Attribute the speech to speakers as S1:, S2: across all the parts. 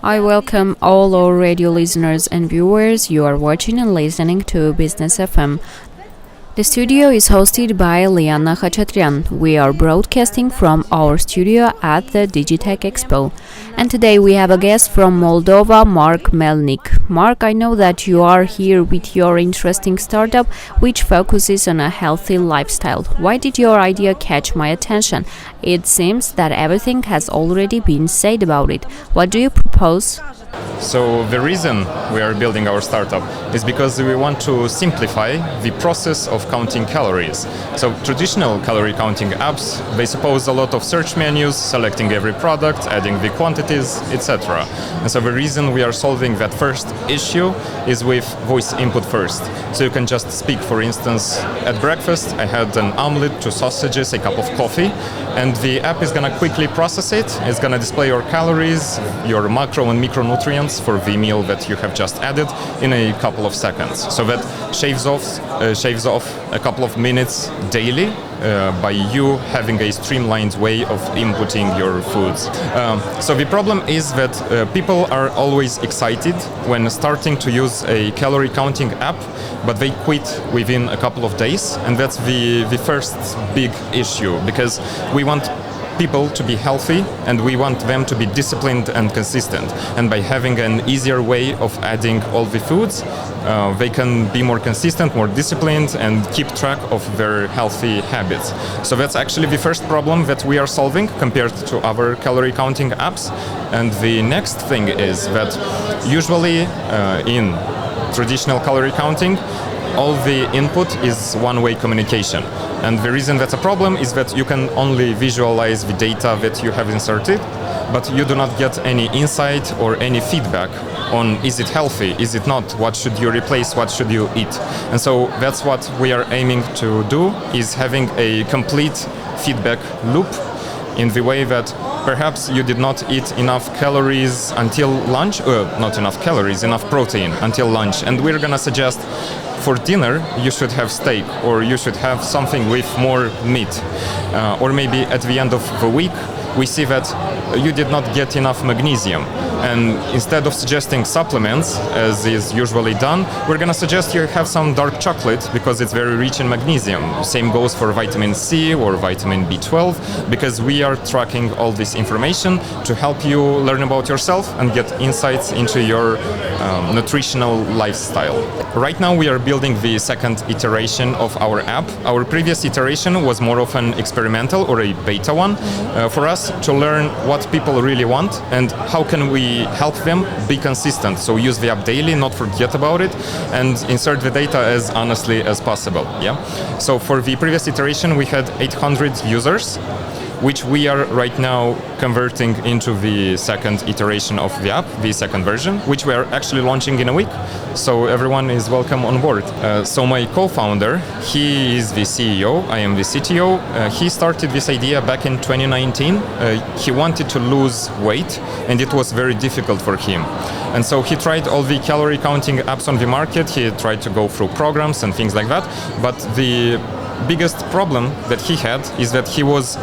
S1: I welcome all our radio listeners and viewers. You are watching and listening to Business FM. The studio is hosted by Liana Khachatryan. We are broadcasting from our studio at the Digitech Expo. And today we have a guest from Moldova, Mark Melnik. Mark, I know that you are here with your interesting startup, which focuses on a healthy lifestyle. Why did your idea catch my attention? It seems that everything has already been said about it. What do you propose?
S2: So the reason we are building our startup is because we want to simplify the process of counting calories. So traditional calorie counting apps, they suppose a lot of search menus, selecting every product, adding the quantities, etc. And so the reason we are solving that first issue is with voice input first. So you can just speak, for instance, at breakfast I had an omelette, 2 sausages, a cup of coffee, and the app is going to quickly process it. It's going to display your calories, your macro and micronutrients for the meal that you have just added in a couple of seconds. So that shaves off a couple of minutes daily by you having a streamlined way of inputting your foods. So the problem is that people are always excited when starting to use a calorie counting app, but they quit within a couple of days, and that's the first big issue, because we want people to be healthy and we want them to be disciplined and consistent, and by having an easier way of adding all the foods, they can be more consistent, more disciplined, and keep track of their healthy habits. So that's actually the first problem that we are solving compared to other calorie counting apps. And the next thing is that usually in traditional calorie counting, all the input is one-way communication. And the reason that's a problem is that you can only visualize the data that you have inserted, but you do not get any insight or any feedback on is it healthy, is it not, what should you replace, what should you eat. And so that's what we are aiming to do, is having a complete feedback loop, in the way that perhaps you did not eat enough calories until lunch, not enough calories, enough protein until lunch, and we're gonna suggest for dinner you should have steak, or you should have something with more meat, or maybe at the end of the week we see that you did not get enough magnesium, and instead of suggesting supplements as is usually done, we're going to suggest you have some dark chocolate because it's very rich in magnesium. Same goes for vitamin C or vitamin B12, because we are tracking all this information to help you learn about yourself and get insights into your nutritional lifestyle. Right now we are building the second iteration of our app. Our previous iteration was more of an experimental or a beta one for us to learn what people really want and how can we help them be consistent. So use the app daily, not forget about it, and insert the data as honestly as possible. Yeah. So for the previous iteration we had 800 users, which we are right now converting into the second iteration of the app, the second version, which we are actually launching in a week. So everyone is welcome on board. So my co-founder, he is the CEO, I am the CTO. He started this idea back in 2019. He wanted to lose weight and it was very difficult for him. And so he tried all the calorie counting apps on the market. He tried to go through programs and things like that. But the biggest problem that he had is that he was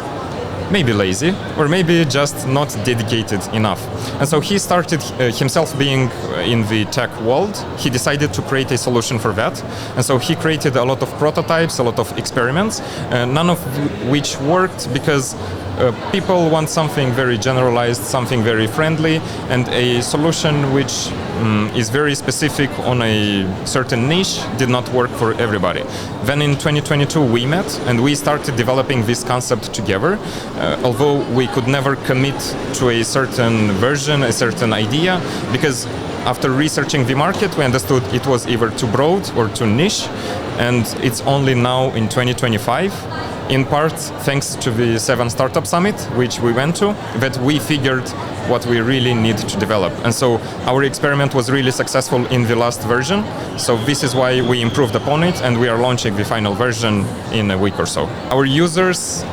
S2: maybe lazy, or maybe just not dedicated enough. And so he started himself being in the tech world. He decided to create a solution for that. And so he created a lot of prototypes, a lot of experiments, none of which worked because people want something very generalized, something very friendly, and a solution which is very specific on a certain niche did not work for everybody. Then in 2022 we met and we started developing this concept together, although we could never commit to a certain version, a certain idea, because after researching the market we understood it was either too broad or too niche, and it's only now in 2025, in part thanks to the 7 Startup Summit, which we went to, that we figured what we really need to develop. And so our experiment was really successful in the last version. So this is why we improved upon it and we are launching the final version in a week or so. Our users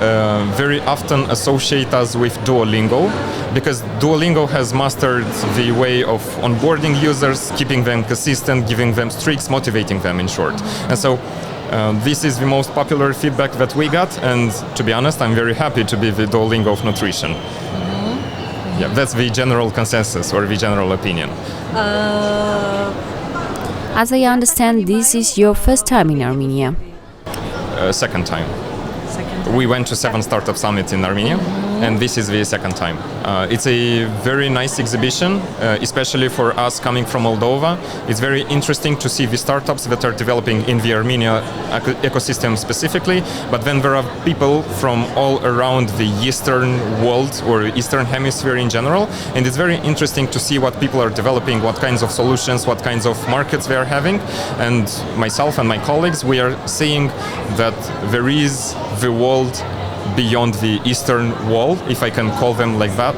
S2: very often associate us with Duolingo, because Duolingo has mastered the way of onboarding users, keeping them consistent, giving them streaks, motivating them in short. And so this is the most popular feedback that we got, and to be honest, I'm very happy to be the Duolingo of nutrition. Yeah, that's the general consensus or the general opinion.
S1: As I understand, this is your first time in Armenia.
S2: Second time. We went to 7 Startup Summit in Armenia, and this is the second time. It's a very nice exhibition, especially for us coming from Moldova. It's very interesting to see the startups that are developing in the Armenia ecosystem specifically, but then there are people from all around the Eastern world or Eastern Hemisphere in general, and it's very interesting to see what people are developing, what kinds of solutions, what kinds of markets they are having. And myself and my colleagues, we are seeing that there is the world beyond the Eastern wall, if I can call them like that,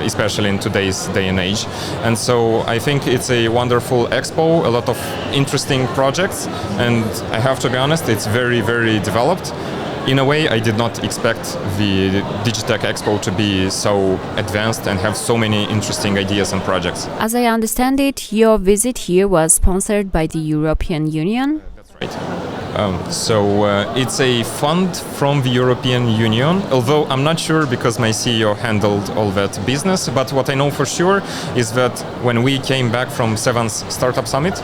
S2: especially in today's day and age. And so I think it's a wonderful expo, a lot of interesting projects, and I have to be honest, it's very, very developed. In a way, I did not expect the Digitech Expo to be so advanced and have so many interesting ideas and projects.
S1: As I understand it, your visit here was sponsored by the European Union.
S2: That's right. It's a fund from the European Union, although I'm not sure because my CEO handled all that business. But what I know for sure is that when we came back from 7th Startup Summit,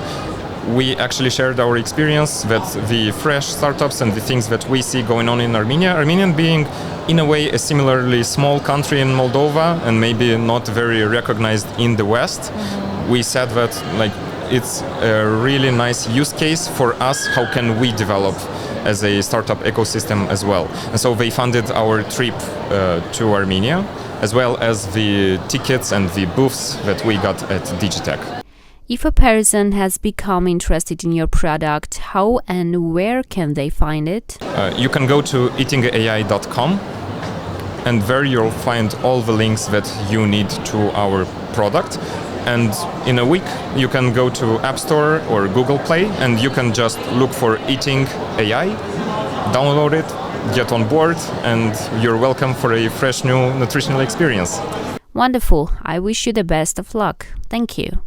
S2: we actually shared our experience that the fresh startups and the things that we see going on in Armenia being in a way a similarly small country in Moldova and maybe not very recognized in the West. We said that it's a really nice use case for us. How can we develop as a startup ecosystem as well? And so they funded our trip to Armenia, as well as the tickets and the booths that we got at Digitech.
S1: If a person has become interested in your product, how and where can they find it?
S2: You can go to eatingai.com, and there you'll find all the links that you need to our product. And in a week, you can go to App Store or Google Play, and you can just look for Eating AI, download it, get on board, and you're welcome for a fresh new nutritional experience.
S1: Wonderful. I wish you the best of luck. Thank you.